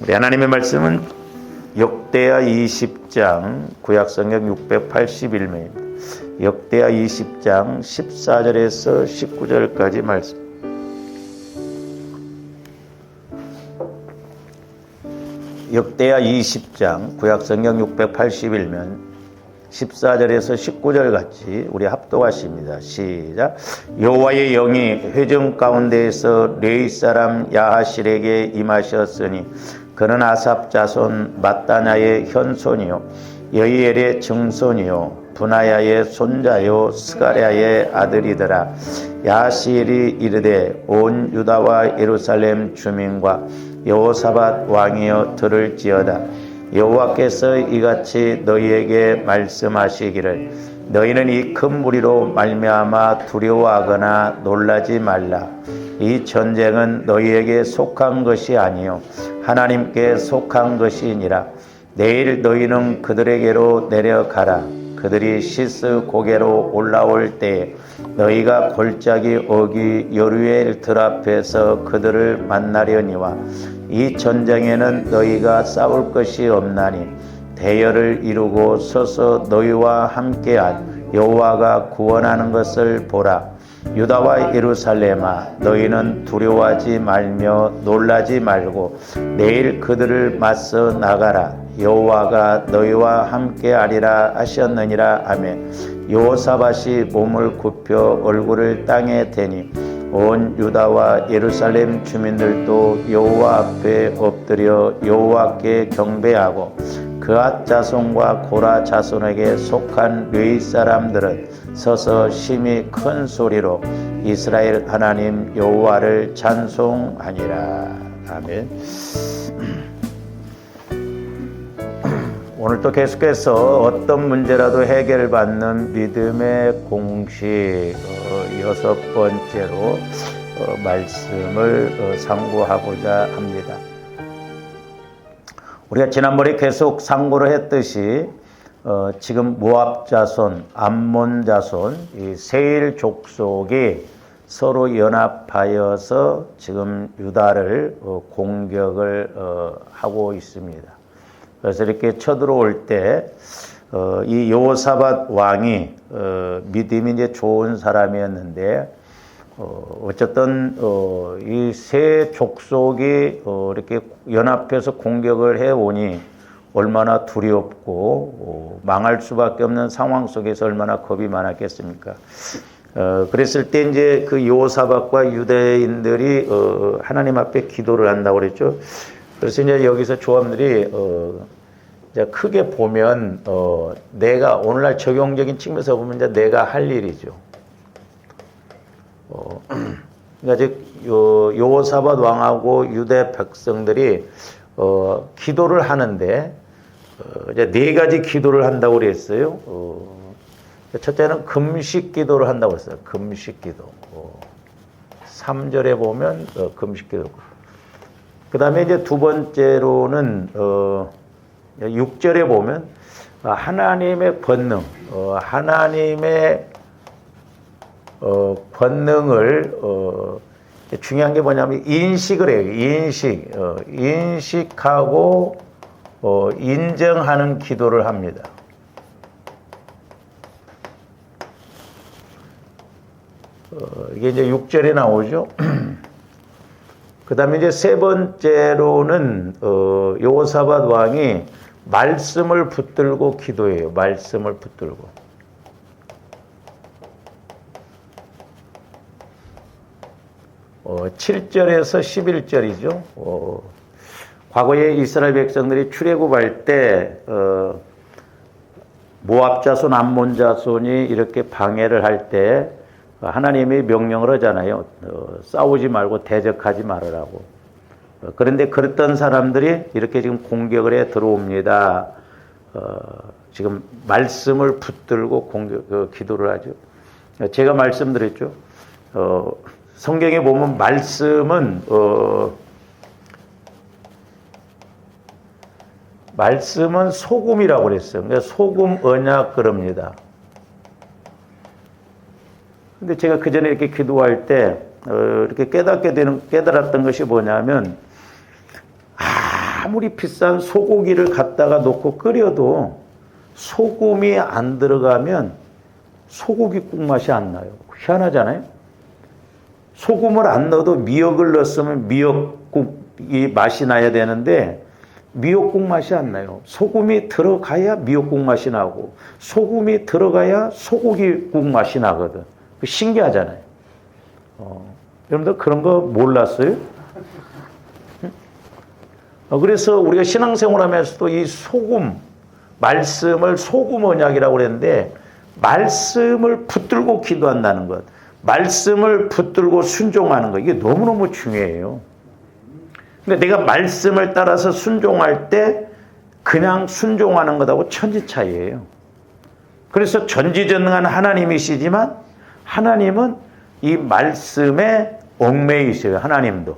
우리 하나님의 말씀은 역대하 20장 구약성경 681면입니다. 역대하 20장 14절에서 19절까지 말씀. 역대하 20장 구약성경 681면 14절에서 19절 같이 우리 합독하십니다. 시작. 여호와의 영이 회중 가운데에서 레위 사람 야하실에게 임하셨으니 그는 아삽 자손 마따냐의 현손이요 여이엘의 증손이요 분하야의 손자요 스가랴의 아들이더라. 야하실이 이르되 온 유다와 예루살렘 주민과 여호사밧 왕이여 들을지어다. 여호와께서 이같이 너희에게 말씀하시기를 너희는 이 큰 무리로 말미암아 두려워하거나 놀라지 말라. 이 전쟁은 너희에게 속한 것이 아니요 하나님께 속한 것이니라. 내일 너희는 그들에게로 내려가라. 그들이 시스 고개로 올라올 때에 너희가 골짜기 어귀 요르엘 들 앞에서 그들을 만나려니와 이 전쟁에는 너희가 싸울 것이 없나니 대열을 이루고 서서 너희와 함께한 여호와가 구원하는 것을 보라. 유다와 예루살렘아 너희는 두려워하지 말며 놀라지 말고 내일 그들을 맞서 나가라. 여호와가 너희와 함께하리라 하셨느니라 하며 여호사밧이 몸을 굽혀 얼굴을 땅에 대니 온 유다와 예루살렘 주민들도 여호와 앞에 엎드려 여호와께 경배하고 그앗 자손과 고라 자손에게 속한 레위 사람들은 서서 심히 큰 소리로 이스라엘 하나님 여호와를 찬송하니라. 아멘. 오늘 또 계속해서 어떤 문제라도 해결받는 믿음의 공식 여섯 번째로 말씀을 상고하고자 합니다. 우리가 지난번에 계속 상고를 했듯이 지금 모압 자손, 암몬 자손, 이 세일 족속이 서로 연합하여서 지금 유다를 공격을 하고 있습니다. 그래서 이렇게 쳐들어올 때 이 여호사밧 왕이 믿음이 이제 좋은 사람이었는데 어쨌든 이 세 족속이 이렇게 연합해서 공격을 해오니 얼마나 두렵고 망할 수밖에 없는 상황 속에서 얼마나 겁이 많았겠습니까? 그랬을 때 이제 그 여호사밧과 유대인들이 하나님 앞에 기도를 한다고 그랬죠. 그래서 이제 여기서 조합들이 이제 크게 보면 내가 오늘날 적용적인 측면에서 보면 이제 내가 할 일이죠. 그러니까 즉 여호사밧 왕하고 유대 백성들이 기도를 하는데 이제 네 가지 기도를 한다고 그랬어요. 첫째는 금식 기도를 한다고 했어요. 금식 기도. 3절에 보면 금식 기도. 그 다음에 이제 두 번째로는 6절에 보면 하나님의 권능, 하나님의 권능을 중요한 게 뭐냐면 인식을 해요. 인식하고 인정하는 기도를 합니다. 이게 이제 6절에 나오죠. 그 다음에 이제 세 번째로는 여호사밧 왕이 말씀을 붙들고 기도해요. 말씀을 붙들고. 7절에서 11절이죠. 과거에 이스라엘 백성들이 출애굽할 때 모압 자손, 암몬 자손이 이렇게 방해를 할 때 하나님이 명령을 하잖아요. 싸우지 말고 대적하지 말으라고. 그런데 그랬던 사람들이 이렇게 지금 공격을 해 들어옵니다. 지금 말씀을 붙들고 기도를 하죠. 제가 말씀드렸죠. 성경에 보면 말씀은 소금이라고 그랬어요. 그러니까 소금 언약 그럽니다. 근데 제가 그 전에 이렇게 기도할 때 이렇게 깨달았던 것이 뭐냐면 아무리 비싼 소고기를 갖다가 놓고 끓여도 소금이 안 들어가면 소고기국 맛이 안 나요. 희한하잖아요. 소금을 안 넣어도 미역을 넣었으면 미역국이 맛이 나야 되는데 미역국 맛이 안 나요. 소금이 들어가야 미역국 맛이 나고 소금이 들어가야 소고기국 맛이 나거든. 신기하잖아요. 여러분들 그런 거 몰랐어요? 그래서 우리가 신앙생활하면서도 이 소금, 말씀을 소금 언약이라고 그랬는데 말씀을 붙들고 기도한다는 것, 말씀을 붙들고 순종하는 것, 이게 너무너무 중요해요. 그러니까 내가 말씀을 따라서 순종할 때 그냥 순종하는 것하고 천지 차이예요. 그래서 전지전능한 하나님이시지만 하나님은 이 말씀에 얽매이셔요. 하나님도.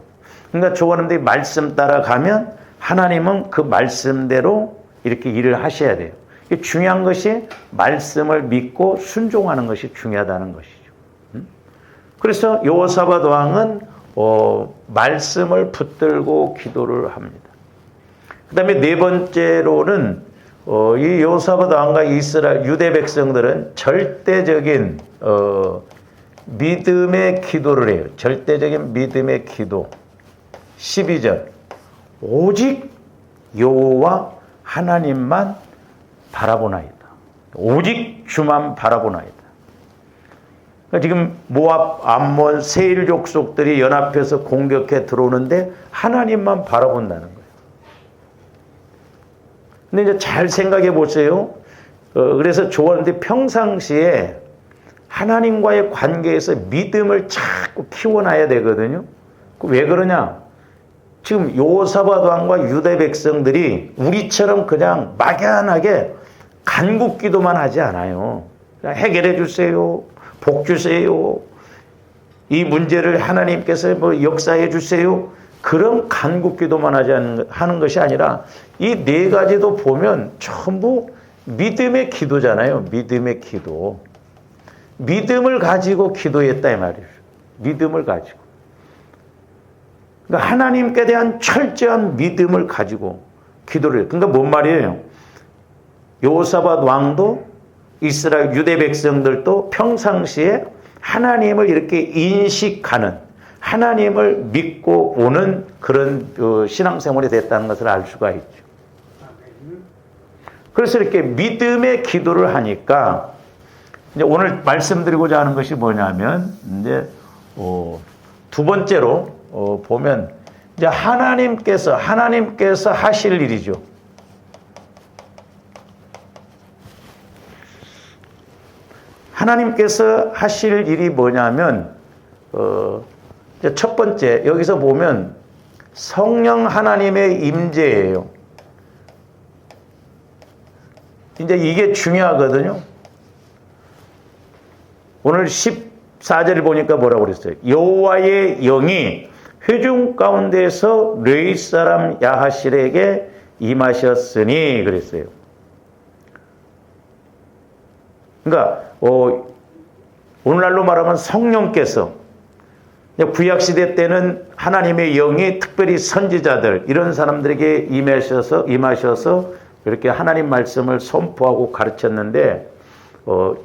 그러니까 저거는데 말씀 따라가면 하나님은 그 말씀대로 이렇게 일을 하셔야 돼요. 중요한 것이 말씀을 믿고 순종하는 것이 중요하다는 것이죠. 그래서 여호사밧 왕은 말씀을 붙들고 기도를 합니다. 그 다음에 네 번째로는 이 여호사밧 왕과 이스라엘 유대 백성들은 절대적인 믿음의 기도를 해요. 절대적인 믿음의 기도. 12절 오직 여호와 하나님만 바라보나이다. 오직 주만 바라보나이다. 그러니까 지금 모압, 암몬, 세일 족속들이 연합해서 공격해 들어오는데 하나님만 바라본다는 거예요. 근데 이제 잘 생각해 보세요. 그래서 조언인데 평상시에 하나님과의 관계에서 믿음을 자꾸 키워놔야 되거든요. 왜 그러냐? 지금 여호사밧 왕과 유대 백성들이 우리처럼 그냥 막연하게 간국 기도만 하지 않아요. 그냥 해결해 주세요. 복 주세요. 이 문제를 하나님께서 뭐 역사해 주세요. 그런 간국 기도만 하는 것이 아니라 이 네 가지도 보면 전부 믿음의 기도잖아요. 믿음의 기도. 믿음을 가지고 기도했다 이 말이에요. 믿음을 가지고. 그러니까 하나님께 대한 철저한 믿음을 가지고 기도를 해요. 그러니까 뭔 말이에요? 여호사밧 왕도 이스라엘 유대 백성들도 평상시에 하나님을 이렇게 인식하는, 하나님을 믿고 오는 그런 신앙생활이 됐다는 것을 알 수가 있죠. 그래서 이렇게 믿음의 기도를 하니까 이제 오늘 말씀드리고자 하는 것이 뭐냐면 이제 두 번째로 보면 이제 하나님께서 하실 일이죠. 하나님께서 하실 일이 뭐냐면 이제 첫 번째 여기서 보면 성령 하나님의 임재예요. 이제 이게 중요하거든요. 오늘 14절을 보니까 뭐라고 그랬어요? 여호와의 영이 회중 가운데서 르이 사람 야하실에게 임하셨으니 그랬어요. 그러니까 오늘날로 말하면 성령께서 구약시대 때는 하나님의 영이 특별히 선지자들 이런 사람들에게 임하셔서 이렇게 하나님 말씀을 선포하고 가르쳤는데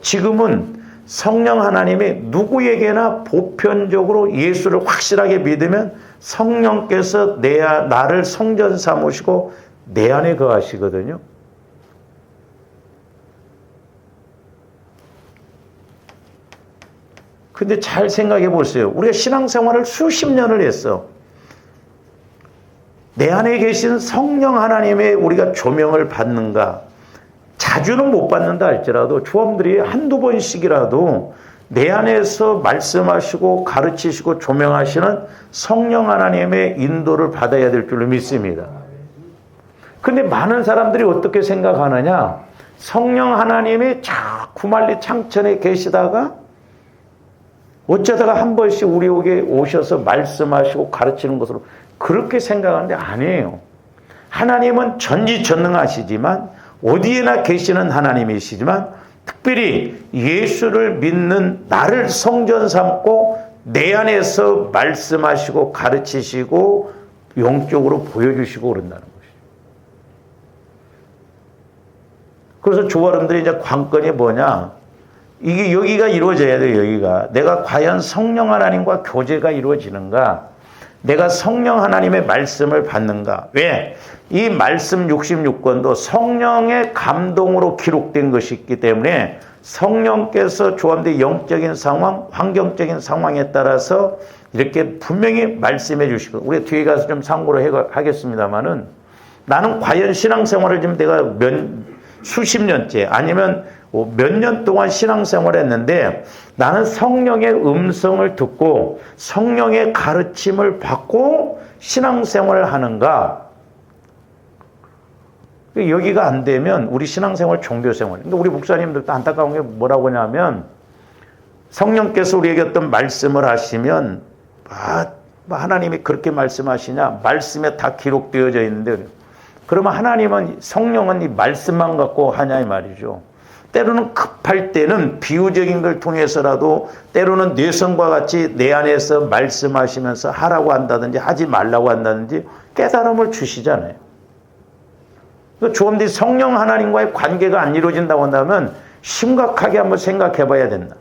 지금은 성령 하나님이 누구에게나 보편적으로 예수를 확실하게 믿으면 성령께서 나를 성전 삼으시고 내 안에 거하시거든요. 근데 잘 생각해 보세요. 우리가 신앙생활을 수십 년을 했어. 내 안에 계신 성령 하나님의 우리가 조명을 받는가? 자주는 못 받는다 할지라도 조합들이 한두 번씩이라도 내 안에서 말씀하시고 가르치시고 조명하시는 성령 하나님의 인도를 받아야 될 줄로 믿습니다. 근데 많은 사람들이 어떻게 생각하느냐? 성령 하나님이 자꾸 말리 창천에 계시다가 어쩌다가 한 번씩 우리에게 오셔서 말씀하시고 가르치는 것으로 그렇게 생각하는데 아니에요. 하나님은 전지전능하시지만 어디에나 계시는 하나님이시지만 특별히 예수를 믿는 나를 성전 삼고 내 안에서 말씀하시고 가르치시고 영적으로 보여주시고 그런다는 것이죠. 그래서 조화름들이 이제 관건이 뭐냐? 이게 여기가 이루어져야 돼요, 여기가. 내가 과연 성령 하나님과 교제가 이루어지는가? 내가 성령 하나님의 말씀을 받는가? 왜? 이 말씀 66권도 성령의 감동으로 기록된 것이 있기 때문에 성령께서 조합된 영적인 상황, 환경적인 상황에 따라서 이렇게 분명히 말씀해 주시고, 우리 뒤에 가서 좀 참고를 하겠습니다만은 나는 과연 신앙생활을 지금 내가 수십 년째 아니면 몇 년 동안 신앙생활을 했는데 나는 성령의 음성을 듣고 성령의 가르침을 받고 신앙생활을 하는가? 여기가 안 되면 우리 신앙생활, 종교생활. 근데 우리 목사님들도 안타까운 게 뭐라고 하냐면 성령께서 우리에게 어떤 말씀을 하시면 하나님이 그렇게 말씀하시냐? 말씀에 다 기록되어져 있는데 그러면 하나님은 성령은 이 말씀만 갖고 하냐 이 말이죠. 때로는 급할 때는 비유적인 걸 통해서라도 때로는 뇌성과 같이 내 안에서 말씀하시면서 하라고 한다든지 하지 말라고 한다든지 깨달음을 주시잖아요. 조금더 성령 하나님과의 관계가 안 이루어진다고 한다면 심각하게 한번 생각해 봐야 된다.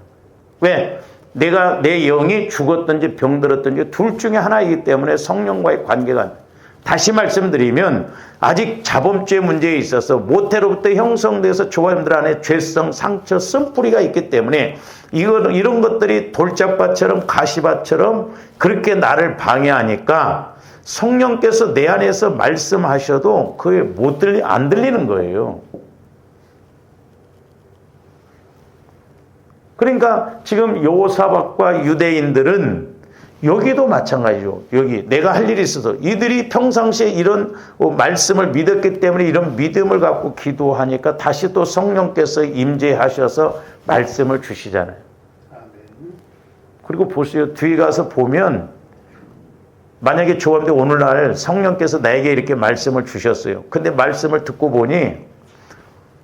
왜? 내가 내 영이 죽었든지 병들었든지 둘 중에 하나이기 때문에 성령과의 관계가 안 돼. 다시 말씀드리면 아직 자범죄 문제에 있어서 모태로부터 형성돼서 조화님들 안에 죄성, 상처, 쓴뿌리가 있기 때문에 이런 것들이 돌짝밭처럼 가시밭처럼 그렇게 나를 방해하니까 성령께서 내 안에서 말씀하셔도 그게 안 들리는 거예요. 그러니까 지금 여호사밧과 유대인들은 여기도 마찬가지죠. 여기 내가 할 일이 있어서 이들이 평상시에 이런 말씀을 믿었기 때문에 이런 믿음을 갖고 기도하니까 다시 또 성령께서 임재하셔서 말씀을 주시잖아요. 그리고 보세요. 뒤에 가서 보면 만약에 조합대 오늘날 성령께서 나에게 이렇게 말씀을 주셨어요. 근데 말씀을 듣고 보니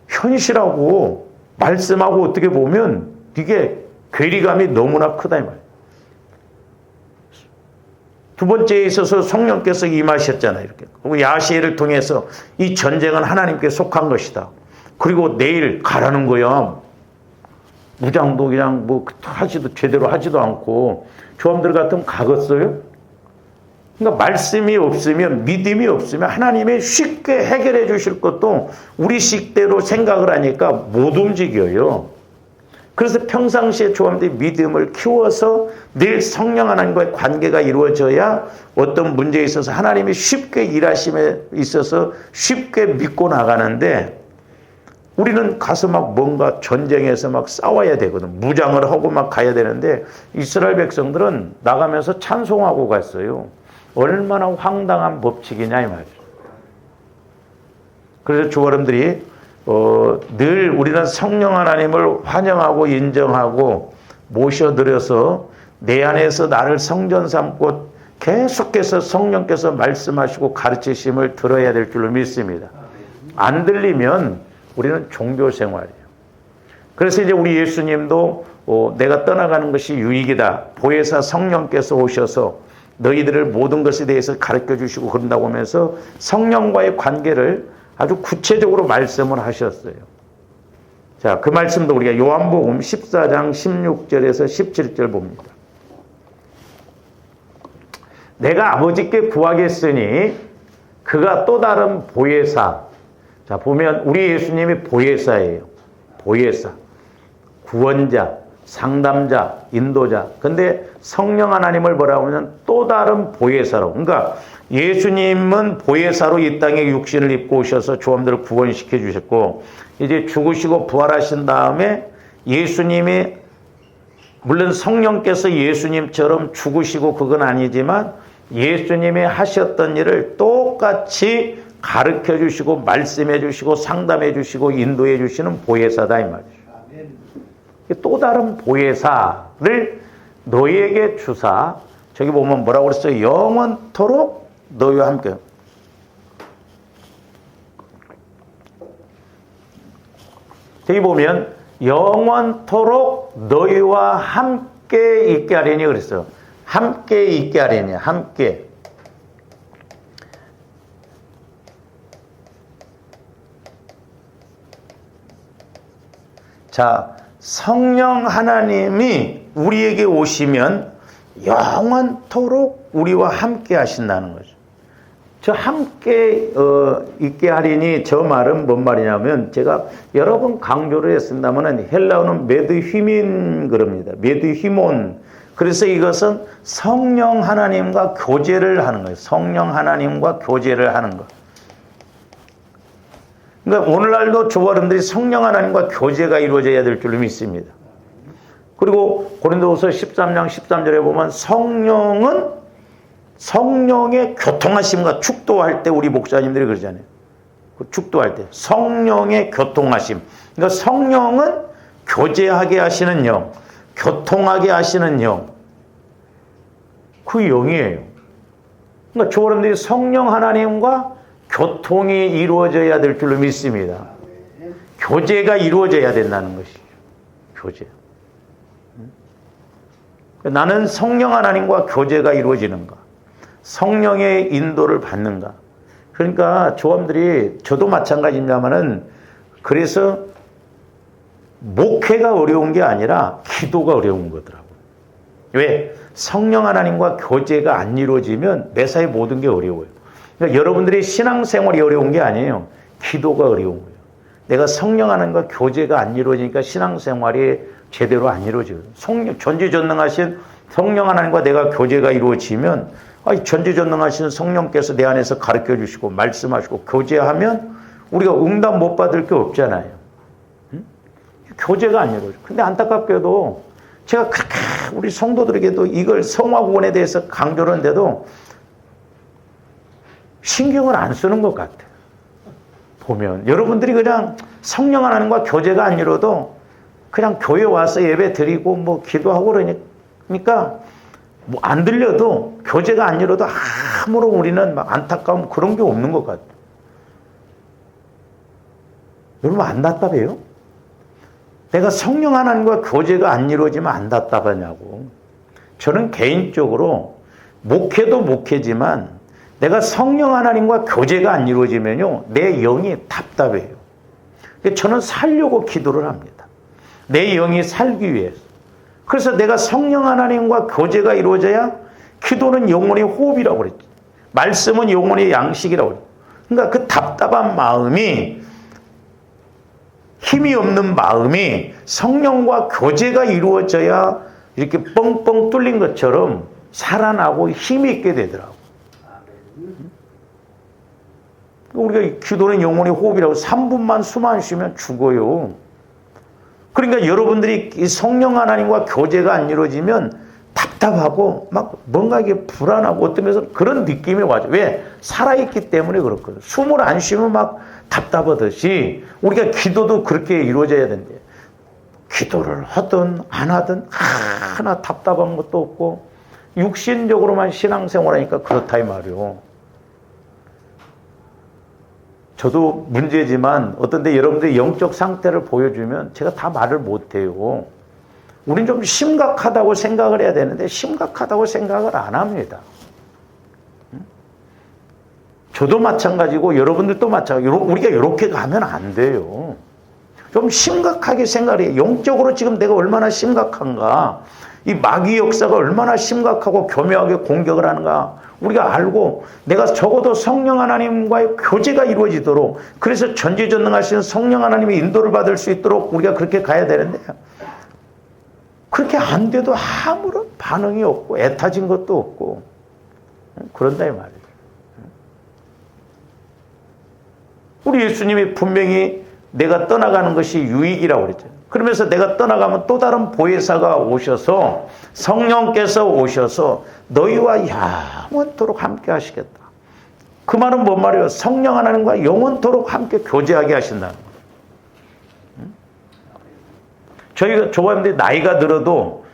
현실하고 말씀하고 어떻게 보면 이게 괴리감이 너무나 크다 이 말이에요. 두 번째에 있어서 성령께서 임하셨잖아요. 이렇게. 그리고 야시엘을 통해서 이 전쟁은 하나님께 속한 것이다. 그리고 내일 가라는 거야. 무장도 그냥 제대로 하지도 않고 조함들 같으면 가겠어요? 그러니까 말씀이 없으면, 믿음이 없으면 하나님이 쉽게 해결해 주실 것도 우리 식대로 생각을 하니까 못 움직여요. 그래서 평상시에 조함들이 믿음을 키워서 늘 성령 하나님과의 관계가 이루어져야 어떤 문제에 있어서 하나님이 쉽게 일하심에 있어서 쉽게 믿고 나가는데 우리는 가서 막 뭔가 전쟁에서 막 싸워야 되거든. 무장을 하고 막 가야 되는데 이스라엘 백성들은 나가면서 찬송하고 갔어요. 얼마나 황당한 법칙이냐 이 말이죠. 그래서 주어름들이 늘 우리는 성령 하나님을 환영하고 인정하고 모셔드려서 내 안에서 나를 성전 삼고 계속해서 성령께서 말씀하시고 가르치심을 들어야 될 줄로 믿습니다. 안 들리면 우리는 종교생활이에요. 그래서 이제 우리 예수님도 내가 떠나가는 것이 유익이다. 보혜사 성령께서 오셔서 너희들을 모든 것에 대해서 가르쳐 주시고 그런다고 하면서 성령과의 관계를 아주 구체적으로 말씀을 하셨어요. 자, 그 말씀도 우리가 요한복음 14장 16절에서 17절 봅니다. 내가 아버지께 구하겠으니 그가 또 다른 보혜사. 자, 보면 우리 예수님이 보혜사예요. 보혜사. 구원자, 상담자, 인도자. 근데 성령 하나님을 뭐라고 하면 또 다른 보혜사로. 그러니까 예수님은 보혜사로 이 땅에 육신을 입고 오셔서 조함들을 구원시켜 주셨고 이제 죽으시고 부활하신 다음에 예수님이 물론 성령께서 예수님처럼 죽으시고 그건 아니지만 예수님이 하셨던 일을 똑같이 가르쳐 주시고 말씀해 주시고 상담해 주시고 인도해 주시는 보혜사다 이 말이죠. 또 다른 보혜사를 너희에게 주사 저기 보면 뭐라고 그랬어요? 영원토록 너희와 함께. 저기 보면 영원토록 너희와 함께 있게 하려니 그랬어요. 함께 있게 하려니 함께. 자, 성령 하나님이 우리에게 오시면 영원토록 우리와 함께 하신다는 거죠. 저 함께 있게 하리니 저 말은 뭔 말이냐면 제가 여러 번 강조를 했습니다만 헬라어는 메드휘민 그럽니다. 메드휘몬. 그래서 이것은 성령 하나님과 교제를 하는 거예요. 성령 하나님과 교제를 하는 것. 그러니까 오늘날도 저와 여러분들이 성령 하나님과 교제가 이루어져야 될 줄로 믿습니다. 그리고 고린도후서 13장 13절에 보면 성령의 교통하심과 축도할 때 우리 목사님들이 그러잖아요. 축도할 때 성령의 교통하심. 그러니까 성령은 교제하게 하시는 영, 교통하게 하시는 영. 그 영이에요. 그러니까 저와 여러분들이 성령 하나님과 교통이 이루어져야 될 줄로 믿습니다. 교제가 이루어져야 된다는 것이죠. 교제. 나는 성령 하나님과 교제가 이루어지는가? 성령의 인도를 받는가? 그러니까 조함들이 저도 마찬가지입니다만은 그래서 목회가 어려운 게 아니라 기도가 어려운 거더라고요. 왜? 성령 하나님과 교제가 안 이루어지면 매사에 모든 게 어려워요. 그러니까 여러분들이 신앙생활이 어려운 게 아니에요. 기도가 어려운 거예요. 내가 성령 하나님과 교제가 안 이루어지니까 신앙생활이 제대로 안 이루어져요. 전지전능하신 성령 하나님과 내가 교제가 이루어지면 전지전능하신 성령께서 내 안에서 가르쳐 주시고 말씀하시고 교제하면 우리가 응답 못 받을 게 없잖아요. 교제가 안 이루어져요. 근데 안타깝게도 제가 그렇게 우리 성도들에게도 이걸 성화구원에 대해서 강조를 하는데도 신경을 안 쓰는 것 같아요. 보면 여러분들이 그냥 성령 하나님과 교제가 안 이루어도 그냥 교회 와서 예배 드리고 뭐 기도하고 그러니까 뭐 안 들려도 교제가 안 이루어도 아무런 우리는 막 안타까움 그런 게 없는 것 같아요. 여러분 안 답답해요? 내가 성령 하나님과 교제가 안 이루어지면 안 답답하냐고. 저는 개인적으로 목회도 목회지만 내가 성령 하나님과 교제가 안 이루어지면요 내 영이 답답해요. 저는 살려고 기도를 합니다. 내 영이 살기 위해서. 그래서 내가 성령 하나님과 교제가 이루어져야 기도는 영혼의 호흡이라고 그랬죠. 말씀은 영혼의 양식이라고 그랬죠. 그러니까 그 답답한 마음이 힘이 없는 마음이 성령과 교제가 이루어져야 이렇게 뻥뻥 뚫린 것처럼 살아나고 힘이 있게 되더라고요. 우리가 기도는 영혼의 호흡이라고 3분만 숨 안 쉬면 죽어요. 그러니까 여러분들이 이 성령 하나님과 교제가 안 이루어지면 답답하고 막 뭔가 이게 불안하고 어떤 면에서 그런 느낌이 와죠. 왜? 살아있기 때문에 그렇거든요. 숨을 안 쉬면 막 답답하듯이 우리가 기도도 그렇게 이루어져야 된대. 기도를 하든 안 하든 하나 답답한 것도 없고 육신적으로만 신앙생활하니까 그렇다 이 말이요. 저도 문제지만 어떤 데 여러분들이 영적 상태를 보여주면 제가 다 말을 못해요. 우린 좀 심각하다고 생각을 해야 되는데 심각하다고 생각을 안 합니다. 저도 마찬가지고 여러분들도 마찬가지고 우리가 이렇게 가면 안 돼요. 좀 심각하게 생각해요. 영적으로 지금 내가 얼마나 심각한가. 이 마귀 역사가 얼마나 심각하고 교묘하게 공격을 하는가. 우리가 알고 내가 적어도 성령 하나님과의 교제가 이루어지도록 그래서 전지전능하신 성령 하나님의 인도를 받을 수 있도록 우리가 그렇게 가야 되는데 그렇게 안 돼도 아무런 반응이 없고 애타진 것도 없고 그런다 이 말이에요. 우리 예수님이 분명히 내가 떠나가는 것이 유익이라고 그랬잖아요. 그러면서 내가 떠나가면 또 다른 보혜사가 오셔서 성령께서 오셔서 너희와 영원토록 함께 하시겠다. 그 말은 뭔 말이에요? 성령 하나님과 영원토록 함께 교제하게 하신다는 거예요. 저희가 좋아하는데 나이가 들어도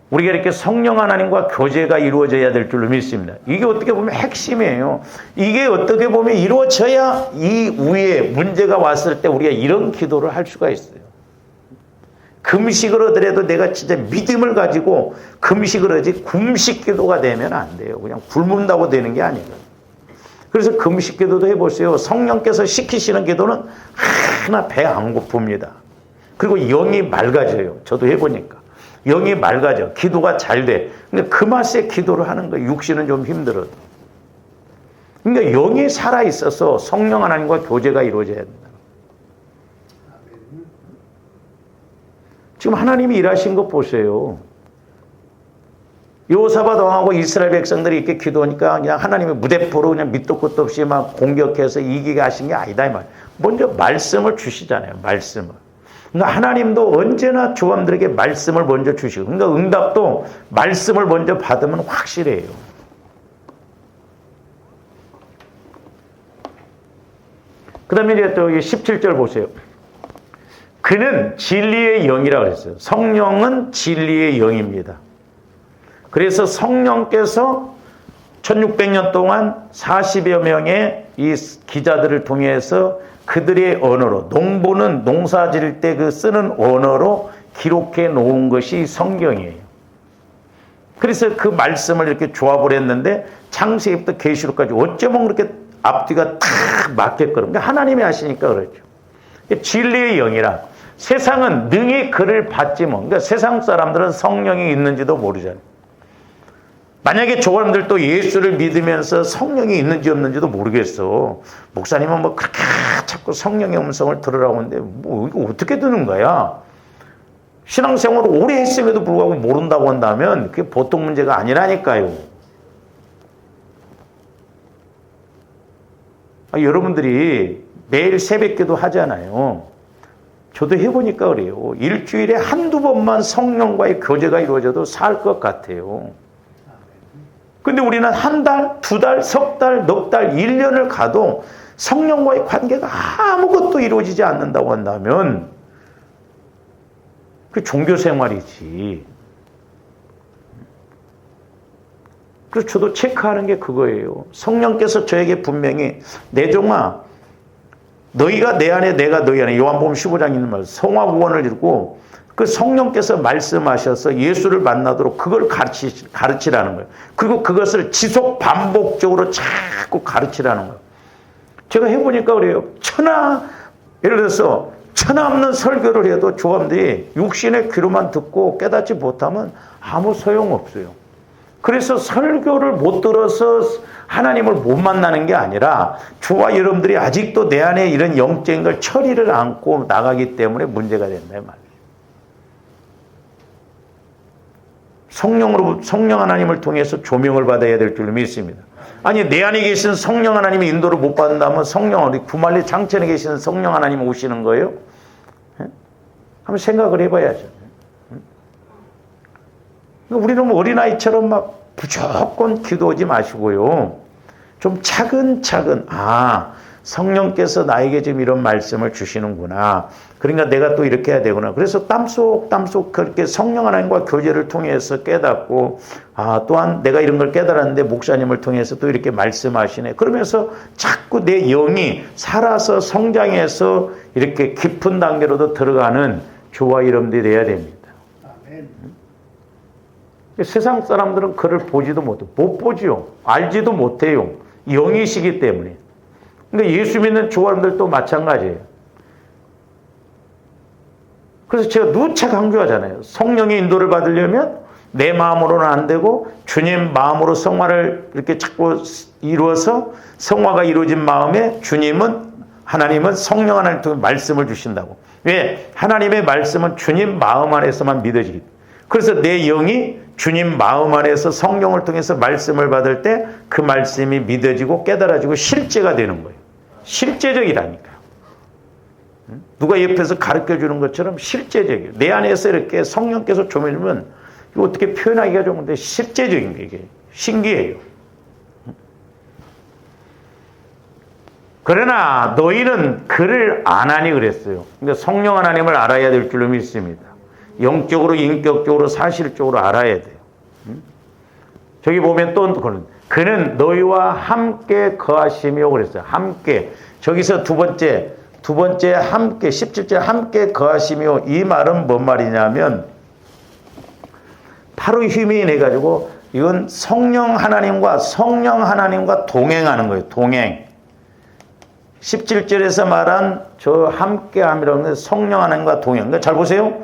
우리가 이렇게 성령 하나님과 교제가 이루어져야 될 줄로 믿습니다. 이게 어떻게 보면 핵심이에요. 이게 어떻게 보면 이루어져야 이 위에 문제가 왔을 때 우리가 이런 기도를 할 수가 있어요. 금식을 하더라도 내가 진짜 믿음을 가지고 금식을 하지 굶식 기도가 되면 안 돼요. 그냥 굶는다고 되는 게 아니거든요. 그래서 금식 기도도 해보세요. 성령께서 시키시는 기도는 하나 배 안 고픕니다. 그리고 영이 맑아져요. 저도 해보니까. 영이 맑아져. 기도가 잘 돼. 근데 그 맛에 기도를 하는 거예요. 육신은 좀 힘들어도. 그러니까 영이 살아있어서 성령 하나님과 교제가 이루어져야 된다. 지금 하나님이 일하신 것 보세요. 여호사밧 왕하고 이스라엘 백성들이 이렇게 기도하니까 그냥 하나님의 무대포로 그냥 밑도 끝도 없이 막 공격해서 이기게 하신 게 아니다 이 말. 먼저 말씀을 주시잖아요. 말씀을. 그러니까 하나님도 언제나 조함들에게 말씀을 먼저 주시고, 그러니까 응답도 말씀을 먼저 받으면 확실해요. 그 다음에 이제 또 17절 보세요. 그는 진리의 영이라고 했어요. 성령은 진리의 영입니다. 그래서 성령께서 1600년 동안 40여 명의 이 기자들을 통해서 그들의 언어로, 농부는 농사 지을 때 그 쓰는 언어로 기록해 놓은 것이 성경이에요. 그래서 그 말씀을 이렇게 조합을 했는데 창세기부터 계시록까지 어쩌면 그렇게 앞뒤가 딱 맞게끔. 그러니까 하나님이 하시니까 그렇죠. 진리의 영이라. 세상은 능히 그를 받지 뭐. 그러니까 세상 사람들은 성령이 있는지도 모르잖아요. 만약에 저 사람들도 예수를 믿으면서 성령이 있는지 없는지도 모르겠어. 목사님은 뭐 그렇게 자꾸 성령의 음성을 들으라고 하는데 뭐 이거 어떻게 듣는 거야? 신앙생활을 오래 했음에도 불구하고 모른다고 한다면 그게 보통 문제가 아니라니까요. 여러분들이 매일 새벽기도 하잖아요. 저도 해보니까 그래요. 일주일에 한두 번만 성령과의 교제가 이루어져도 살 것 같아요. 근데 우리는 한 달, 두 달, 석 달, 넉 달, 1년을 가도 성령과의 관계가 아무것도 이루어지지 않는다고 한다면 그 종교생활이지. 그래서 저도 체크하는 게 그거예요. 성령께서 저에게 분명히 내 종아 너희가 내 안에 내가 너희 안에 요한복음 15장 있는 말 성화구원을 이루고 그 성령께서 말씀하셔서 예수를 만나도록 그걸 가르치라는 거예요. 그리고 그것을 지속 반복적으로 자꾸 가르치라는 거예요. 제가 해보니까 그래요. 예를 들어서 천하 없는 설교를 해도 조함들이 육신의 귀로만 듣고 깨닫지 못하면 아무 소용없어요. 그래서 설교를 못 들어서 하나님을 못 만나는 게 아니라 저와 여러분들이 아직도 내 안에 이런 영적인 걸 처리를 않고 나가기 때문에 문제가 된다 말이에요. 성령 하나님을 통해서 조명을 받아야 될 줄 믿습니다. 아니 내 안에 계신 성령 하나님의 인도를 못 받는다면 우리 구말리 장천에 계시는 성령 하나님 오시는 거예요? 한번 생각을 해봐야죠. 우리는 어린아이처럼 막 무조건 기도하지 마시고요. 좀 차근차근 성령께서 나에게 지금 이런 말씀을 주시는구나. 그러니까 내가 또 이렇게 해야 되구나. 그래서 땀속 그렇게 성령 하나님과 교제를 통해서 깨닫고 또한 내가 이런 걸 깨달았는데 목사님을 통해서 또 이렇게 말씀하시네. 그러면서 자꾸 내 영이 살아서 성장해서 이렇게 깊은 단계로도 들어가는 저와 여러분들이 돼야 됩니다. 세상 사람들은 그를 보지도 못해요. 못 보지요. 알지도 못해요. 영이시기 때문에. 근데 예수 믿는 조화람들도 마찬가지예요. 그래서 제가 누차 강조하잖아요. 성령의 인도를 받으려면 내 마음으로는 안 되고 주님 마음으로 성화를 이렇게 자꾸 이루어서 성화가 이루어진 마음에 하나님은 성령 하나님 통해 말씀을 주신다고. 왜? 하나님의 말씀은 주님 마음 안에서만 믿어지기 때문에. 그래서 내 영이 주님 마음 안에서 성령을 통해서 말씀을 받을 때 그 말씀이 믿어지고 깨달아지고 실제가 되는 거예요. 실제적이라니까요. 누가 옆에서 가르쳐주는 것처럼 실제적이에요. 내 안에서 이렇게 성령께서 조명해주면 이거 어떻게 표현하기가 좋은데 실제적인 게 이게 신기해요. 그러나 너희는 그를 안 하니 그랬어요. 그러니까 성령 하나님을 알아야 될 줄로 믿습니다. 영적으로, 인격적으로, 사실적으로 알아야 돼요. 저기 보면 또 그는 너희와 함께 거하시며 그랬어요. 함께. 저기서 두 번째 함께 17절 함께 거하시며 이 말은 뭔 말이냐면 바로 힘이 내가지고 이건 성령 하나님과 동행하는 거예요. 동행. 17절에서 말한 저 함께함이라는 성령 하나님과 동행. 그러니까 잘 보세요.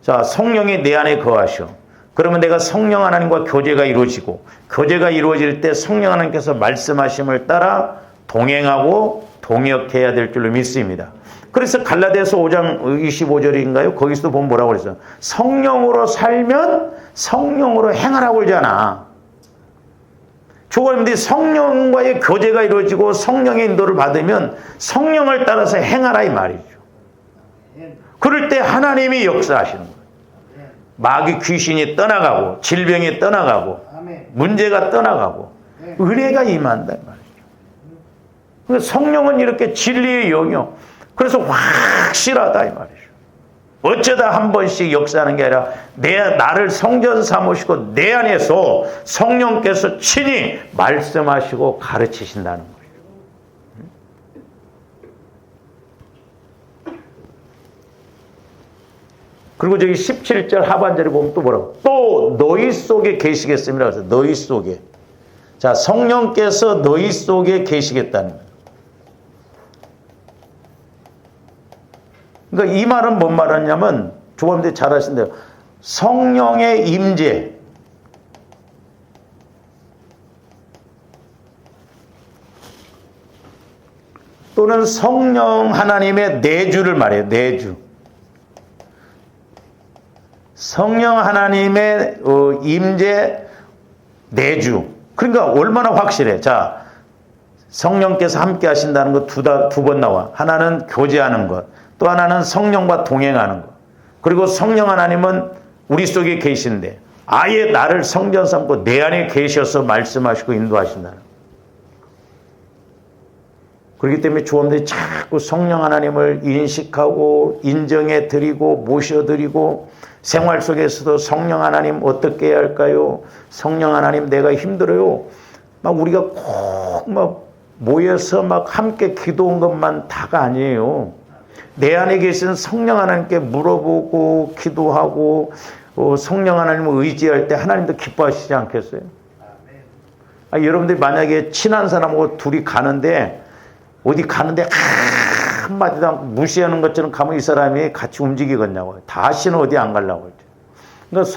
자, 성령이 내 안에 거하셔. 그러면 내가 성령 하나님과 교제가 이루어지고, 교제가 이루어질 때 성령 하나님께서 말씀하심을 따라 동행하고 동역해야 될 줄로 믿습니다. 그래서 갈라디아서 5장 25절인가요? 거기서도 보면 뭐라고 그랬어요? 성령으로 살면 성령으로 행하라고 그러잖아. 조건인데 성령과의 교제가 이루어지고 성령의 인도를 받으면 성령을 따라서 행하라 이 말이죠. 그럴 때 하나님이 역사하시는 거예요. 마귀 귀신이 떠나가고 질병이 떠나가고 문제가 떠나가고 은혜가 임한다 이 말이죠. 성령은 이렇게 진리의 영역. 그래서 확실하다 이 말이죠. 어쩌다 한 번씩 역사하는 게 아니라 나를 성전 삼으시고 내 안에서 성령께서 친히 말씀하시고 가르치신다는 거예요. 그리고 저기 17절 하반절에 보면 또 뭐라고? 또 너희 속에 계시겠습니다. 그래서 너희 속에. 자, 성령께서 너희 속에 계시겠다는 거예요. 그러니까 이 말은 뭔 말이냐면 조범들이 잘 아신대요. 성령의 임재, 또는 성령 하나님의 내주를 말해요. 내주. 성령 하나님의 임재, 내주. 그러니까 얼마나 확실해. 자, 성령께서 함께 하신다는 거 두 번 나와. 하나는 교제하는 것, 또 하나는 성령과 동행하는 것. 그리고 성령 하나님은 우리 속에 계신데 아예 나를 성전 삼고 내 안에 계셔서 말씀하시고 인도하신다는 것. 그렇기 때문에 조원들이 자꾸 성령 하나님을 인식하고 인정해 드리고 모셔드리고 생활 속에서도 성령 하나님 어떻게 해야 할까요? 성령 하나님 내가 힘들어요. 막 우리가 꼭 막 모여서 막 함께 기도한 것만 다가 아니에요. 내 안에 계신 성령 하나님께 물어보고 기도하고 성령 하나님을 의지할 때 하나님도 기뻐하시지 않겠어요? 여러분들이 만약에 친한 사람하고 둘이 가는데 어디 가는데 한마디도 무시하는 것처럼 가면 이 사람이 같이 움직이겠냐고요. 다시는 어디 안 가려고 했죠. 그러니까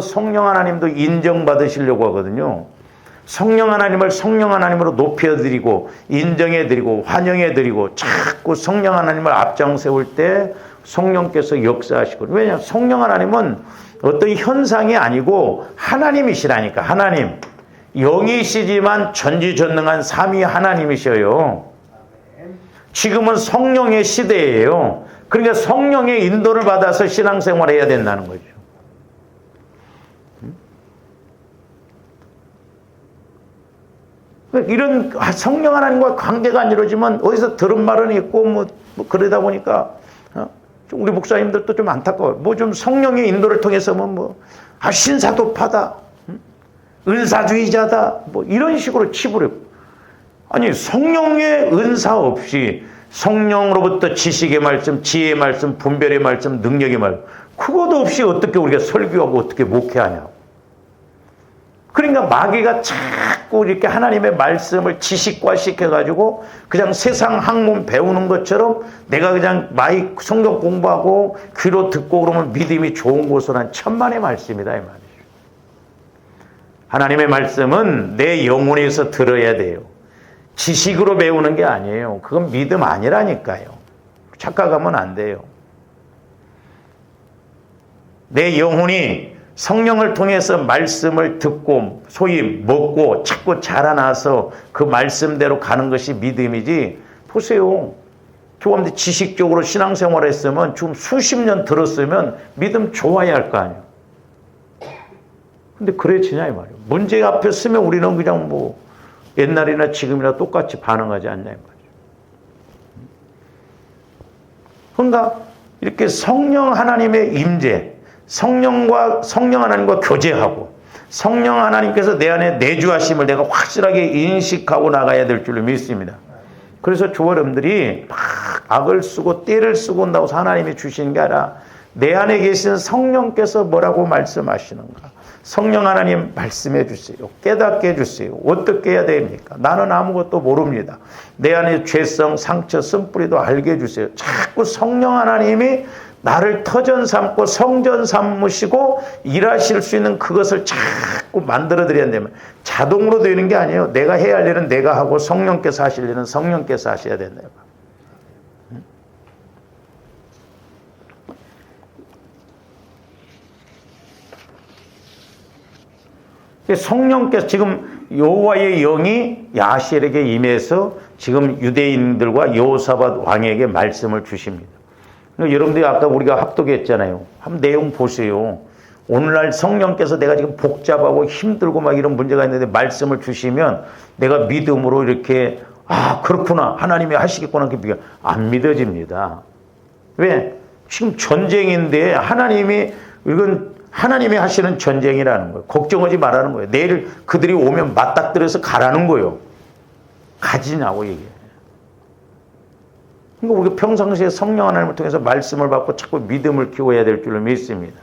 성령 하나님도 인정받으시려고 하거든요. 성령 하나님을 성령 하나님으로 높여드리고 인정해드리고 환영해드리고 자꾸 성령 하나님을 앞장 세울 때 성령께서 역사하시고, 왜냐하면 성령 하나님은 어떤 현상이 아니고 하나님이시라니까. 하나님 영이시지만 전지전능한 삼위 하나님이셔요. 지금은 성령의 시대예요. 그러니까 성령의 인도를 받아서 신앙생활을 해야 된다는 거죠. 이런 성령 하나님과 관계가 안 이루어지면 어디서 들은 말은 있고 뭐 그러다 보니까 우리 목사님들도 좀 안타까워요. 뭐 좀 성령의 인도를 통해서면 신사도파다, 은사주의자다, 뭐 이런 식으로 치부려. 아니 성령의 은사 없이 성령으로부터 지식의 말씀, 지혜의 말씀, 분별의 말씀, 능력의 말씀, 그것도 없이 어떻게 우리가 설교하고 어떻게 목회하냐고. 그러니까 마귀가 자꾸 이렇게 하나님의 말씀을 지식화시켜가지고 그냥 세상 학문 배우는 것처럼 내가 그냥 성경 공부하고 귀로 듣고 그러면 믿음이 좋은 곳으로 한 천만의 말씀이다 이 말이죠. 하나님의 말씀은 내 영혼에서 들어야 돼요. 지식으로 배우는 게 아니에요. 그건 믿음 아니라니까요. 착각하면 안 돼요. 내 영혼이 성령을 통해서 말씀을 듣고 소위 먹고 자꾸 자라나서 그 말씀대로 가는 것이 믿음이지. 보세요. 조금 지식적으로 신앙생활을 했으면 좀 수십 년 들었으면 믿음 좋아야 할 거 아니에요. 근데 그래지냐 이 말이에요. 문제 앞에 서면 우리는 그냥 뭐 옛날이나 지금이나 똑같이 반응하지 않냐 이 말이에요. 그러니까 이렇게 성령 하나님의 임재, 성령 하나님과 교제하고 성령 하나님께서 내 안에 내주하심을 내가 확실하게 인식하고 나가야 될 줄로 믿습니다. 그래서 여러분들이 막 악을 쓰고 떼를 쓰고 온다고 하나님이 주시는 게 아니라 내 안에 계신 성령께서 뭐라고 말씀하시는가, 성령 하나님 말씀해 주세요. 깨닫게 해주세요. 어떻게 해야 됩니까? 나는 아무것도 모릅니다. 내 안에 죄성, 상처, 쓴뿌리도 알게 해주세요. 자꾸 성령 하나님이 나를 터전 삼고 성전 삼으시고 일하실 수 있는 그것을 자꾸 만들어 드려야 되면 자동으로 되는 게 아니에요. 내가 해야 할 일은 내가 하고 성령께서 하실 일은 성령께서 하셔야 된다. 성령께서 지금 여호와의 영이 야시엘에게 임해서 지금 유대인들과 여호사밧 왕에게 말씀을 주십니다. 여러분들이 아까 우리가 합독했잖아요. 한번 내용 보세요. 오늘날 성령께서 내가 지금 복잡하고 힘들고 막 이런 문제가 있는데 말씀을 주시면 내가 믿음으로 이렇게 그렇구나 하나님이 하시겠구나 그렇게 안 믿어집니다. 왜? 지금 전쟁인데 이건 하나님이 하시는 전쟁이라는 거예요. 걱정하지 말라는 거예요. 내일 그들이 오면 맞닥뜨려서 가라는 거예요. 가지냐고 얘기해. 그러니까 우리가 평상시에 성령 하나님을 통해서 말씀을 받고 자꾸 믿음을 키워야 될 줄로 믿습니다.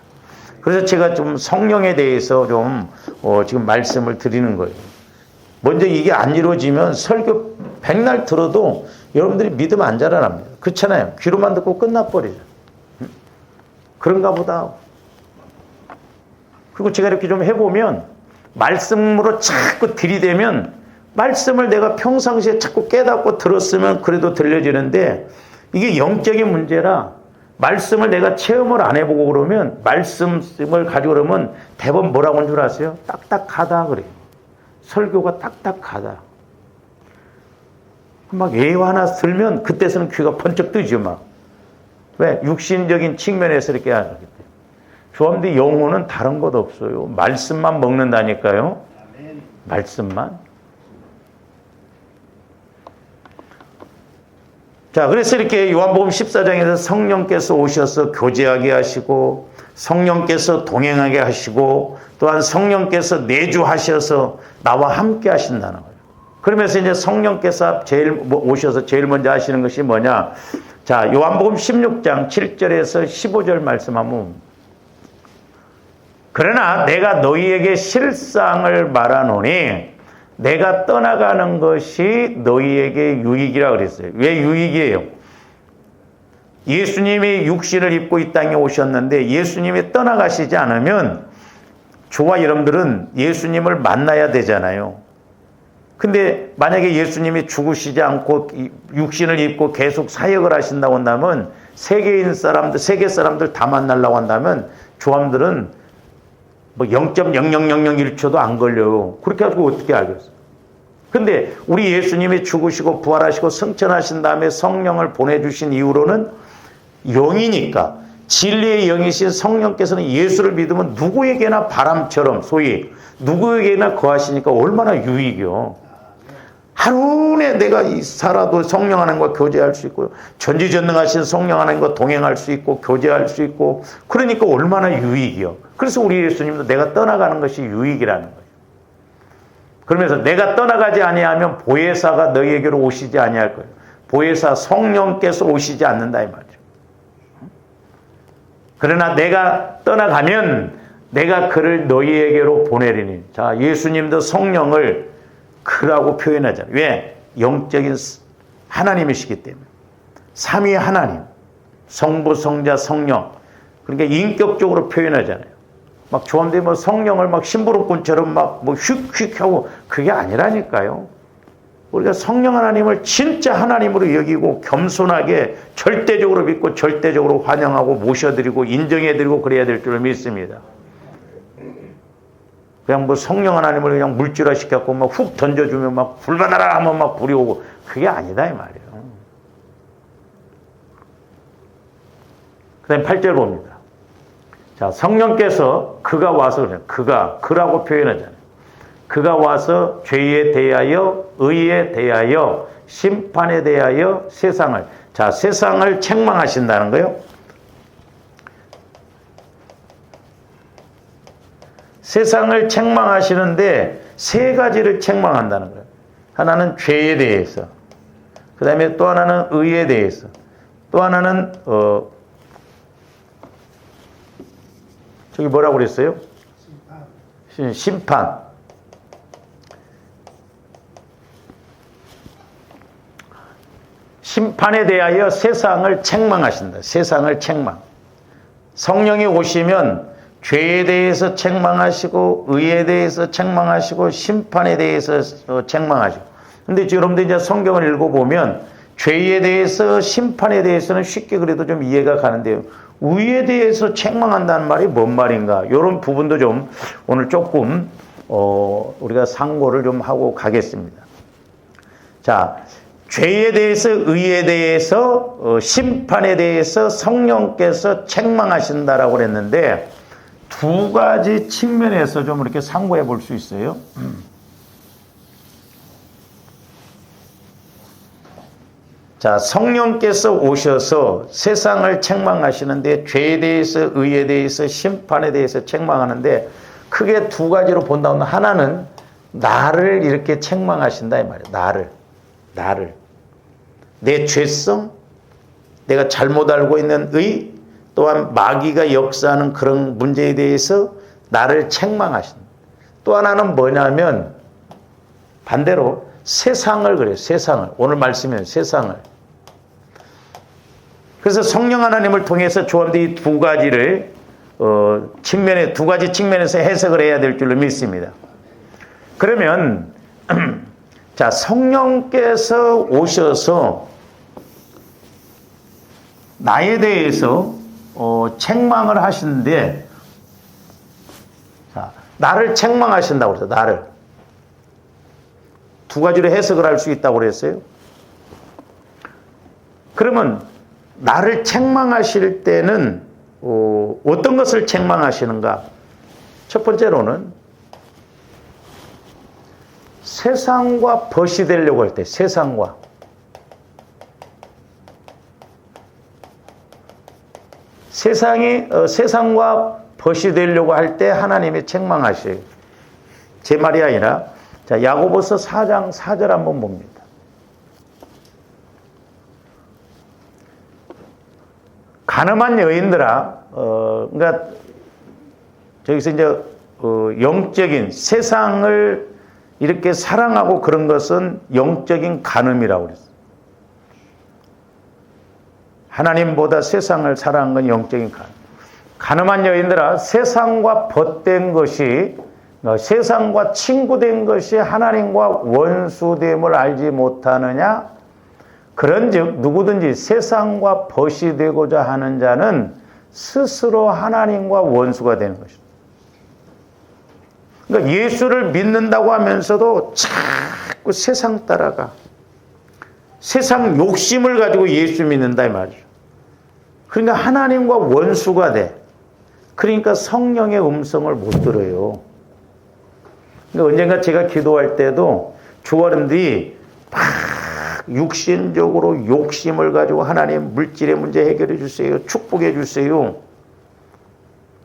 그래서 제가 좀 성령에 대해서 좀 지금 말씀을 드리는 거예요. 먼저 이게 안 이루어지면 설교 백날 들어도 여러분들이 믿음 안 자라납니다. 그렇잖아요. 귀로만 듣고 끝나버리죠. 그런가 보다. 그리고 제가 이렇게 좀 해보면 말씀으로 자꾸 들이대면 말씀을 내가 평상시에 자꾸 깨닫고 들었으면 그래도 들려지는데 이게 영적인 문제라 말씀을 내가 체험을 안 해보고 그러면 말씀을 가지고 그러면 대부분 뭐라고 하는 줄 아세요? 딱딱하다 그래요. 설교가 딱딱하다. 막 예화 하나 들면 그때서는 귀가 번쩍 뜨죠 막. 왜? 육신적인 측면에서 이렇게 하기 때문에. 조합대 영혼은 다른 것 없어요. 말씀만 먹는다니까요. 말씀만. 자, 그래서 이렇게 요한복음 14장에서 성령께서 오셔서 교제하게 하시고 성령께서 동행하게 하시고 또한 성령께서 내주하셔서 나와 함께 하신다는 거예요. 그러면서 이제 성령께서 오셔서 제일 먼저 하시는 것이 뭐냐? 자, 요한복음 16장 7절에서 15절 말씀 한번. 그러나 내가 너희에게 실상을 말하노니 내가 떠나가는 것이 너희에게 유익이라 그랬어요. 왜 유익이에요? 예수님이 육신을 입고 이 땅에 오셨는데 예수님이 떠나가시지 않으면 저와 여러분들은 예수님을 만나야 되잖아요. 근데 만약에 예수님이 죽으시지 않고 육신을 입고 계속 사역을 하신다고 한다면 세계 사람들 다 만나려고 한다면 조함들은 뭐 0.00001초도 안 걸려요. 그렇게 가지고 어떻게 알겠어요? 근데 우리 예수님이 죽으시고 부활하시고 승천하신 다음에 성령을 보내주신 이후로는 영이니까 진리의 영이신 성령께서는 예수를 믿으면 누구에게나 바람처럼 소위 누구에게나 거하시니까 얼마나 유익이요. 하루에 내가 살아도 성령 하나님과 교제할 수 있고요. 전지전능하신 성령 하나님과 동행할 수 있고 교제할 수 있고 그러니까 얼마나 유익이요. 그래서 우리 예수님도 내가 떠나가는 것이 유익이라는 거예요. 그러면서 내가 떠나가지 아니하면 보혜사가 너희에게로 오시지 아니할 거예요. 보혜사 성령께서 오시지 않는다 이 말이죠. 그러나 내가 떠나가면 내가 그를 너희에게로 보내리니. 자, 예수님도 성령을 그라고 표현하잖아요. 왜? 영적인 하나님이시기 때문에. 삼위 하나님, 성부, 성자, 성령. 그러니까 인격적으로 표현하잖아요. 막 좋은데 뭐 성령을 막 심부름꾼처럼 막 뭐 휙휙 하고 그게 아니라니까요. 우리가 성령 하나님을 진짜 하나님으로 여기고 겸손하게 절대적으로 믿고 절대적으로 환영하고 모셔드리고 인정해드리고 그래야 될 줄 믿습니다. 그냥 뭐 성령 하나님을 그냥 물질화 시켰고 막 훅 던져주면 막 불받아라 하면 막 불이 오고 그게 아니다 이 말이에요. 그 다음에 8절 봅니다. 자, 성령께서 그가 와서 그라고 표현하잖아요. 그가 와서 죄에 대하여 의에 대하여 심판에 대하여 세상을 책망하신다는 거예요. 세상을 책망하시는데 세 가지를 책망한다는 거예요. 하나는 죄에 대해서, 그 다음에 또 하나는 의에 대해서, 또 하나는 저기 뭐라고 그랬어요? 심판. 심판에 대하여 세상을 책망하신다. 세상을 책망. 성령이 오시면 죄에 대해서 책망하시고 의에 대해서 책망하시고 심판에 대해서 책망하시고. 근데 여러분들 이제 성경을 읽어보면 죄에 대해서 심판에 대해서는 쉽게 그래도 좀 이해가 가는데요. 의에 대해서 책망한다는 말이 뭔 말인가? 이런 부분도 좀 오늘 조금 우리가 상고를 좀 하고 가겠습니다. 자, 죄에 대해서 의에 대해서 심판에 대해서 성령께서 책망하신다라고 그랬는데 두 가지 측면에서 좀 이렇게 상고해 볼 수 있어요. 자, 성령께서 오셔서 세상을 책망하시는데 죄에 대해서 의에 대해서 심판에 대해서 책망하는데 크게 두 가지로 본다면 하나는 나를 이렇게 책망하신다 이 말이에요. 나를 내 죄성, 내가 잘못 알고 있는 의, 또한 마귀가 역사하는 그런 문제에 대해서 나를 책망하신다. 또 하나는 뭐냐면 반대로 세상을 그래요. 세상을. 오늘 말씀은 세상을. 그래서 성령 하나님을 통해서 조합된 이 두 가지를 두 가지 측면에서 해석을 해야 될 줄로 믿습니다. 그러면 자, 성령께서 오셔서 나에 대해서 책망을 하시는데, 자, 나를 책망하신다고 그랬어요. 나를. 두 가지로 해석을 할 수 있다고 그랬어요. 그러면 나를 책망하실 때는 어떤 것을 책망하시는가? 첫 번째로는 세상과 벗이 되려고 할 때, 세상과 세상과 벗이 되려고 할 때 하나님이 책망하셔요. 제 말이 아니라 자, 야고보서 4장 4절 한번 봅니다. 가늠한 여인들아, 그러니까 저기서 이제 영적인 세상을 이렇게 사랑하고 그런 것은 영적인 간음이라고 그랬어요. 하나님보다 세상을 사랑한 건 영적인 간음. 가늠한 여인들아, 세상과 벗된 것이, 세상과 친구된 것이 하나님과 원수됨을 알지 못하느냐? 그런즉 누구든지 세상과 벗이 되고자 하는 자는 스스로 하나님과 원수가 되는 것입니다. 그러니까 예수를 믿는다고 하면서도 자꾸 세상 따라가. 세상 욕심을 가지고 예수 믿는다 이 말이죠. 그러니까 하나님과 원수가 돼. 그러니까 성령의 음성을 못 들어요. 그러니까 언젠가 제가 기도할 때도 주어른들이 막 육신적으로 욕심을 가지고 하나님 물질의 문제 해결해 주세요. 축복해 주세요.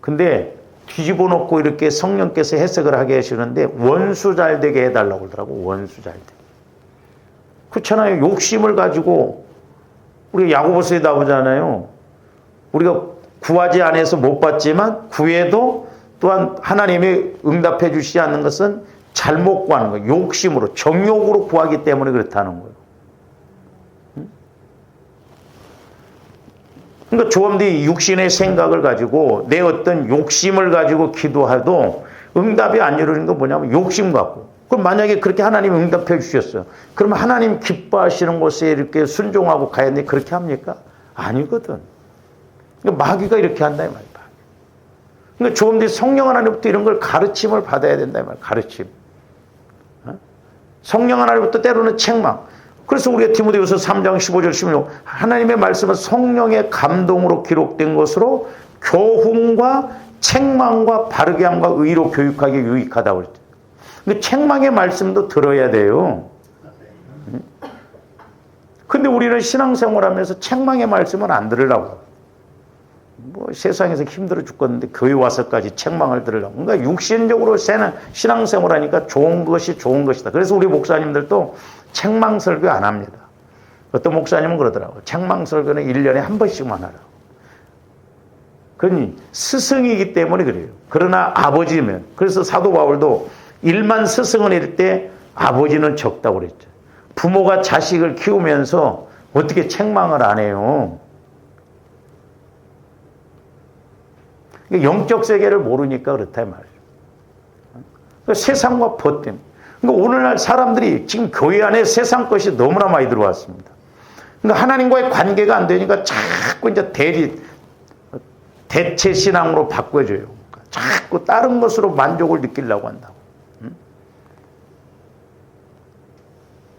근데 뒤집어 놓고 이렇게 성령께서 해석을 하게 하시는데 원수 잘 되게 해달라고 그러더라고. 원수 잘 되게. 그렇잖아요. 욕심을 가지고 우리가 야고보서에 나오잖아요. 우리가 구하지 않아서 못 받지만 구해도 또한 하나님이 응답해 주시지 않는 것은 잘못 구하는 거예요. 욕심으로 정욕으로 구하기 때문에 그렇다는 거예요. 그러니까 조금들이 육신의 생각을 가지고 내 어떤 욕심을 가지고 기도해도 응답이 안 이루어지는 건 뭐냐면 욕심 갖고. 그럼 만약에 그렇게 하나님이 응답해 주셨어요. 그러면 하나님 기뻐하시는 곳에 이렇게 순종하고 가야 되는데 그렇게 합니까? 아니거든. 그러니까 마귀가 이렇게 한다 이 말이야. 그러니까 조금들이 성령 하나님부터 이런 걸 가르침을 받아야 된다 이 말이야. 가르침. 성령 하나님부터 때로는 책망. 그래서 우리가 디모데후서 3장 15절 16 하나님의 말씀은 성령의 감동으로 기록된 것으로 교훈과 책망과 바르게 함과 의로 교육하기 유익하다고 그랬죠. 근데 책망의 말씀도 들어야 돼요. 근데 우리는 신앙생활하면서 책망의 말씀은 안 들으려고. 뭐 세상에서 힘들어 죽겠는데 교회 와서까지 책망을 들으려고. 그러니까 육신적으로 신앙생활하니까 좋은 것이 좋은 것이다. 그래서 우리 목사님들도 책망 설교 안 합니다. 어떤 목사님은 그러더라고요. 책망 설교는 1년에 한 번씩만 하라고. 그건 스승이기 때문에 그래요. 그러나 아버지면, 그래서 사도 바울도 일만 스승을 할 때 아버지는 적다고 그랬죠. 부모가 자식을 키우면서 어떻게 책망을 안 해요? 영적 세계를 모르니까 그렇다 말이에요. 그러니까 세상과 벗됨. 그러니까 오늘날 사람들이 지금 교회 안에 세상 것이 너무나 많이 들어왔습니다. 그러니까 하나님과의 관계가 안 되니까 자꾸 이제 대체 신앙으로 바꿔줘요. 자꾸 다른 것으로 만족을 느끼려고 한다고.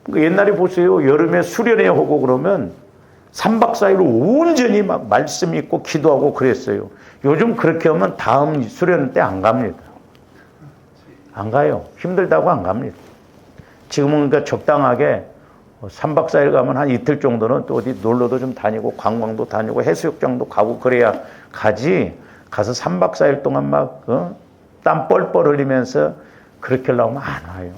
그러니까 옛날에 보세요. 여름에 수련회 하고 그러면 3박 4일 온전히 막 말씀 읽고 기도하고 그랬어요. 요즘 그렇게 하면 다음 수련회 때 안 갑니다. 안 가요. 힘들다고 안 갑니다. 지금은 그러니까 적당하게 3박 4일 가면 한 이틀 정도는 또 어디 놀러도 좀 다니고 관광도 다니고 해수욕장도 가고 그래야 가지. 가서 3박 4일 동안 막 땀 뻘뻘 흘리면서 그렇게 하려면 안 와요.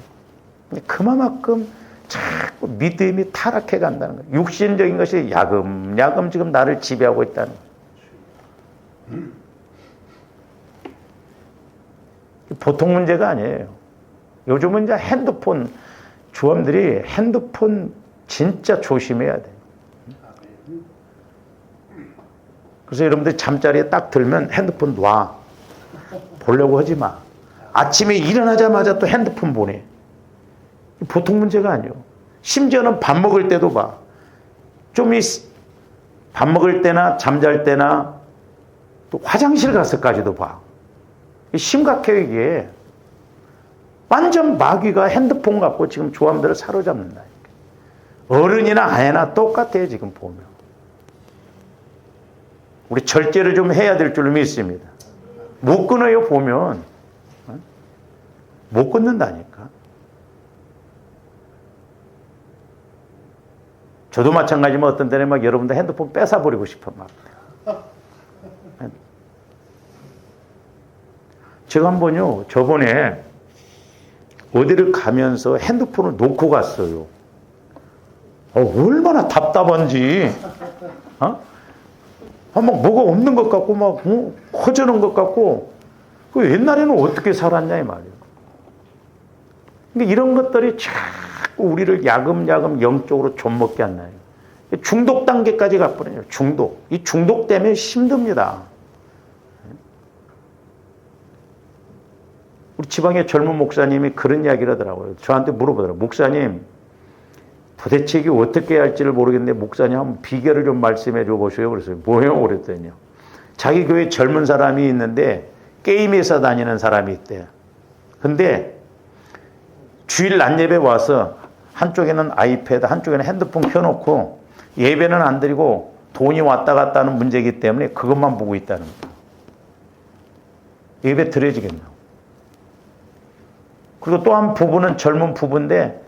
그만큼 자꾸 믿음이 타락해 간다는 거예요. 육신적인 것이 야금야금 지금 나를 지배하고 있다는 거예요. 보통 문제가 아니에요. 요즘은 이제 핸드폰, 주엄들이 핸드폰 진짜 조심해야 돼요. 그래서 여러분들이 잠자리에 딱 들면 핸드폰 놔. 보려고 하지 마. 아침에 일어나자마자 또 핸드폰 보내. 보통 문제가 아니에요. 심지어는 밥 먹을 때도 봐. 밥 먹을 때나 잠잘 때나 또 화장실 가서까지도 봐. 심각해요, 이게. 완전 마귀가 핸드폰 갖고 지금 조함들을 사로잡는다. 어른이나 아이나 똑같아요, 지금 보면. 우리 절제를 좀 해야 될 줄 믿습니다. 못 끊어요, 보면. 못 끊는다니까. 저도 마찬가지지만 어떤 때는 막 여러분들 핸드폰 뺏어버리고 싶어, 막. 제가 한 번요, 저번에 어디를 가면서 핸드폰을 놓고 갔어요. 얼마나 답답한지. 막 뭐가 없는 것 같고, 막, 허전한 것 같고, 그 옛날에는 어떻게 살았냐, 이 말이에요. 근데 이런 것들이 자꾸 우리를 야금야금 영적으로 좀먹게 안 나요. 중독 단계까지 가버려요. 중독. 이 중독 때문에 힘듭니다. 우리 지방의 젊은 목사님이 그런 이야기를 하더라고요. 저한테 물어보더라고요. 목사님, 도대체 이게 어떻게 해야 할지를 모르겠는데 목사님 한번 비결을 좀 말씀해 줘 보세요. 그래서 뭐예요? 그랬더니요. 자기 교회 젊은 사람이 있는데 게임 회사 다니는 사람이 있대요. 근데 주일 낮 예배 와서 한쪽에는 아이패드, 한쪽에는 핸드폰 켜놓고 예배는 안 드리고 돈이 왔다 갔다 하는 문제이기 때문에 그것만 보고 있다는 거예요. 예배 드려지겠나? 그리고 또 한 부부는 젊은 부부인데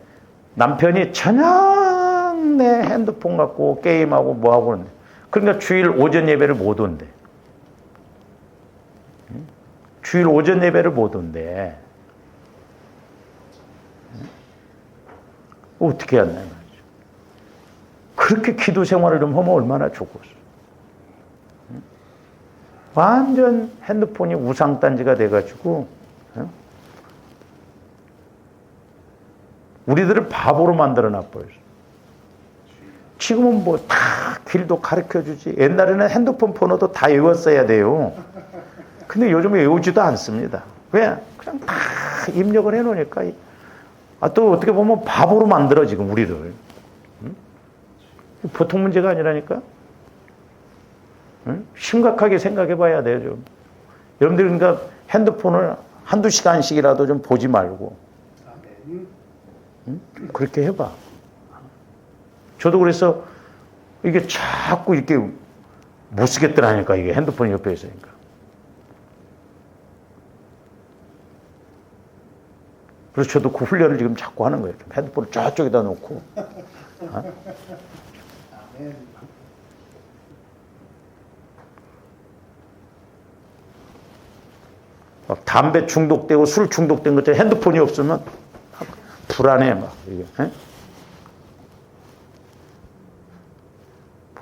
남편이 저녁 내 핸드폰 갖고 게임하고 뭐하고 그러는데 그러니까 주일 오전 예배를 못 온대. 주일 오전 예배를 못 온대. 어떻게 해야 하나? 그렇게 기도 생활을 좀 하면 얼마나 좋겠어. 완전 핸드폰이 우상단지가 돼가지고 우리들을 바보로 만들어 놔버렸어. 지금은 뭐 다 길도 가르쳐 주지. 옛날에는 핸드폰 번호도 다 외웠어야 돼요. 근데 요즘은 외우지도 않습니다. 왜? 그냥 다 입력을 해놓으니까. 또 어떻게 보면 바보로 만들어, 지금 우리를. 보통 문제가 아니라니까? 심각하게 생각해 봐야 돼요, 좀. 여러분들, 그러니까 핸드폰을 한두 시간씩이라도 좀 보지 말고. 그렇게 해봐. 저도 그래서 이게 자꾸 이렇게 못 쓰겠더라니까, 이게 핸드폰이 옆에 있으니까. 그래서 저도 그 훈련을 지금 자꾸 하는 거예요. 핸드폰을 저쪽에다 놓고. 막 담배 중독되고 술 중독된 것처럼 핸드폰이 없으면 불안해, 막. 이게.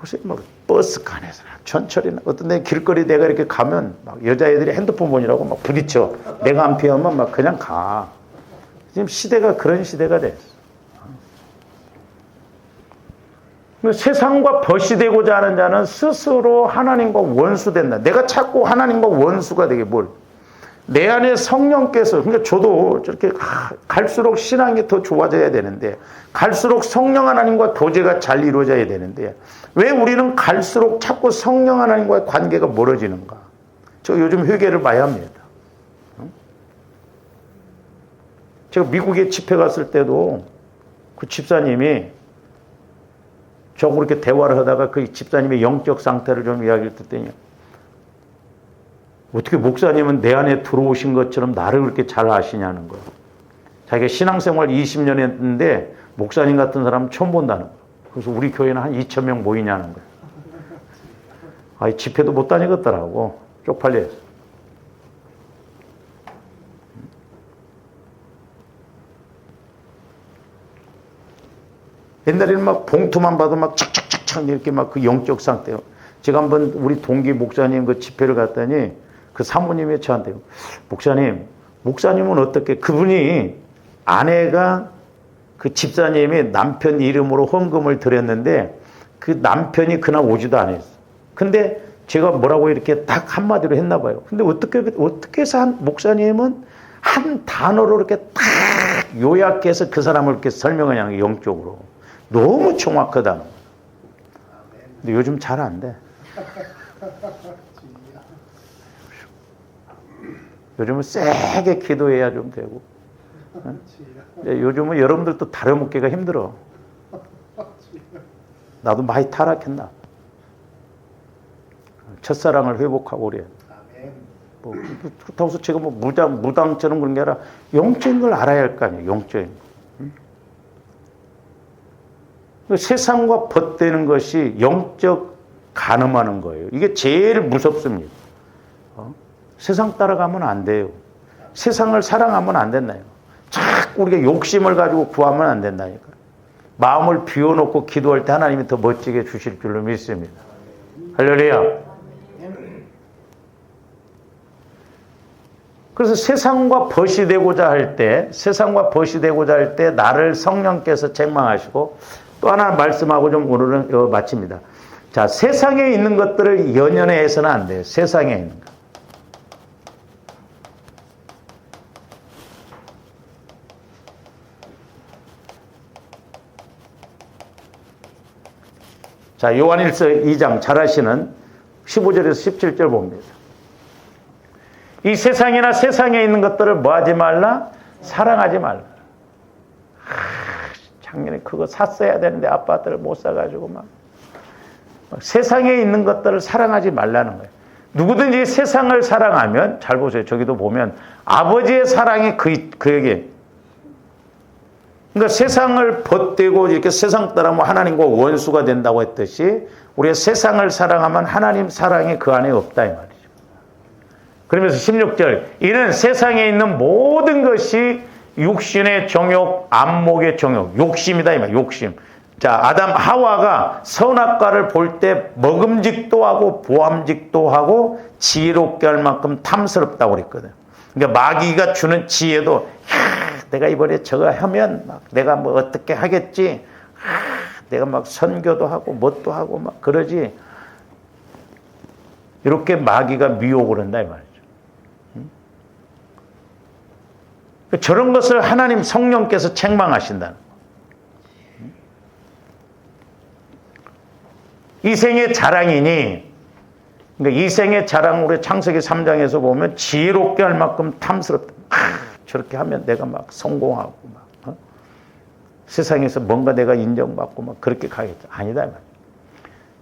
보세요. 막 버스 칸에서 천천히나 어떤 데 길거리 내가 이렇게 가면 막 여자애들이 핸드폰 보느라고 막 부딪혀. 내가 안 피하면 막 그냥 가. 지금 시대가 그런 시대가 됐어. 세상과 벗이 되고자 하는 자는 스스로 하나님과 원수된다. 내가 자꾸 하나님과 원수가 되게 뭘. 내 안에 성령께서, 그러니까 저도 저렇게 갈수록 신앙이 더 좋아져야 되는데, 갈수록 성령 하나님과 교제가 잘 이루어져야 되는데, 왜 우리는 갈수록 자꾸 성령 하나님과의 관계가 멀어지는가? 저 요즘 회개를 봐야 합니다. 제가 미국에 집회 갔을 때도 그 집사님이 저하고 그렇게 대화를 하다가 그 집사님의 영적 상태를 좀 이야기를 듣더니 어떻게 목사님은 내 안에 들어오신 것처럼 나를 그렇게 잘 아시냐는 거예요. 자기가 신앙생활 20년 했는데 목사님 같은 사람 처음 본다는 거예요. 그래서 우리 교회는 한 2,000명 모이냐는 거예요. 아이 집회도 못 다니겠더라고. 쪽팔려서. 옛날에는 막 봉투만 봐도 막 착착착착 이렇게 막 그 영적 상태요. 제가 한번 우리 동기 목사님 그 집회를 갔더니 그 사모님이 저한테 목사님은 어떻게 그분이 아내가 그 집사님이 남편 이름으로 헌금을 드렸는데 그 남편이 그날 오지도 않았어. 근데 제가 뭐라고 이렇게 딱 한마디로 했나 봐요. 근데 어떻게 해서 목사님은 한 단어로 이렇게 딱 요약해서 그 사람을 이렇게 설명하냐는 영적으로. 너무 정확하다. 근데 요즘 잘 안 돼. 요즘은 세게 기도해야 좀 되고. 요즘은 여러분들도 다려먹기가 힘들어. 나도 많이 타락했나. 첫사랑을 회복하고 그래. 뭐, 그렇다고 해서 제가 뭐 무당처럼 그런 게 아니라 영적인 걸 알아야 할 거 아니에요. 영적인 거. 세상과 벗되는 것이 영적 간음하는 거예요. 이게 제일 무섭습니다. 세상 따라가면 안 돼요. 세상을 사랑하면 안 된다요. 자꾸 우리가 욕심을 가지고 구하면 안 된다니까. 마음을 비워놓고 기도할 때 하나님이 더 멋지게 주실 줄로 믿습니다. 할렐루야. 그래서 세상과 벗이 되고자 할 때 나를 성령께서 책망하시고 또 하나 말씀하고 좀 오늘은 마칩니다. 자, 세상에 있는 것들을 연연해서는 안 돼요. 세상에 있는 것. 자, 요한일서 2장 잘 아시는 15절에서 17절 봅니다. 이 세상이나 세상에 있는 것들을 뭐 하지 말라? 사랑하지 말라. 작년에 그거 샀어야 되는데 아파트를 못 사가지고 막 세상에 있는 것들을 사랑하지 말라는 거예요. 누구든지 세상을 사랑하면 잘 보세요. 저기도 보면 아버지의 사랑이 그에게 그러니까 세상을 벗되고 이렇게 세상 따라하면 하나님과 원수가 된다고 했듯이 우리가 세상을 사랑하면 하나님 사랑이 그 안에 없다 이 말이죠. 그러면서 16절 이는 세상에 있는 모든 것이 육신의 정욕, 안목의 정욕, 욕심이다 이 말. 욕심. 자, 아담 하와가 선악과를 볼 때 먹음직도 하고 보암직도 하고 지혜롭게 할 만큼 탐스럽다고 그랬거든. 그러니까 마귀가 주는 지혜도 내가 이번에 저거 하면 막 내가 뭐 어떻게 하겠지. 내가 막 선교도 하고 뭣도 하고 막 그러지. 이렇게 마귀가 미혹을 한다 이 말이죠. 저런 것을 하나님 성령께서 책망하신다는 거예요. 이생의 자랑이니, 그러니까 이생의 자랑으로 창세기 3장에서 보면 지혜롭게 할 만큼 탐스럽다. 저렇게 하면 내가 막 성공하고 막 세상에서 뭔가 내가 인정받고 막 그렇게 가겠다. 아니다.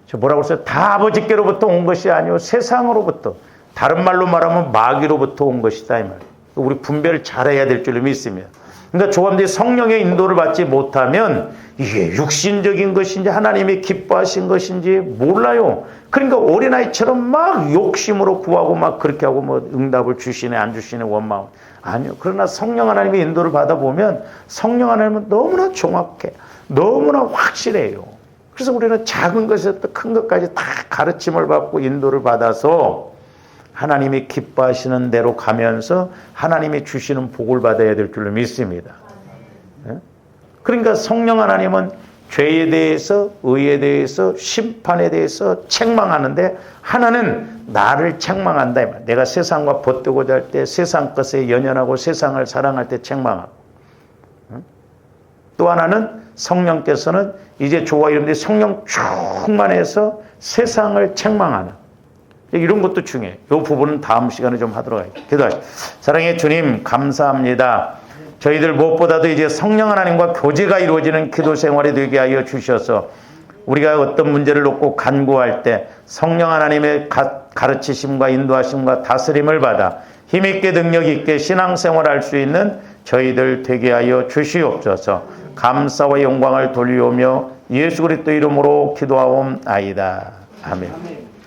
저 뭐라고 했어요? 다 아버지께로부터 온 것이 아니고 세상으로부터, 다른 말로 말하면 마귀로부터 온 것이다 이 말이에요. 우리 분별을 잘해야 될 줄로 믿습니다. 그러니까 조감들이 성령의 인도를 받지 못하면 이게 육신적인 것인지 하나님이 기뻐하신 것인지 몰라요. 그러니까 어린아이처럼 막 욕심으로 구하고 막 그렇게 하고 뭐 응답을 주시네 안 주시네 원망. 아니요. 그러나 성령 하나님의 인도를 받아보면 성령 하나님은 너무나 정확해. 너무나 확실해요. 그래서 우리는 작은 것에서부터 큰 것까지 다 가르침을 받고 인도를 받아서 하나님이 기뻐하시는 대로 가면서 하나님이 주시는 복을 받아야 될 줄로 믿습니다. 그러니까 성령 하나님은 죄에 대해서, 의에 대해서, 심판에 대해서 책망하는데 하나는 나를 책망한다. 내가 세상과 벗뜨고자 할 때, 세상 것에 연연하고 세상을 사랑할 때 책망하고. 또 하나는 성령께서는 이제 좋아 이런데 성령 충만해서 세상을 책망하는. 이런 것도 중요해요. 이 부분은 다음 시간에 좀 하도록 하겠습니다. 기도하시죠. 사랑의 주님 감사합니다. 저희들 무엇보다도 이제 성령 하나님과 교제가 이루어지는 기도 생활이 되게 하여 주셔서 우리가 어떤 문제를 놓고 간구할 때 성령 하나님의 가르치심과 인도하심과 다스림을 받아 힘있게 능력있게 신앙생활할 수 있는 저희들 되게 하여 주시옵소서. 감사와 영광을 돌리오며 예수 그리스도 이름으로 기도하옵나이다. 아멘.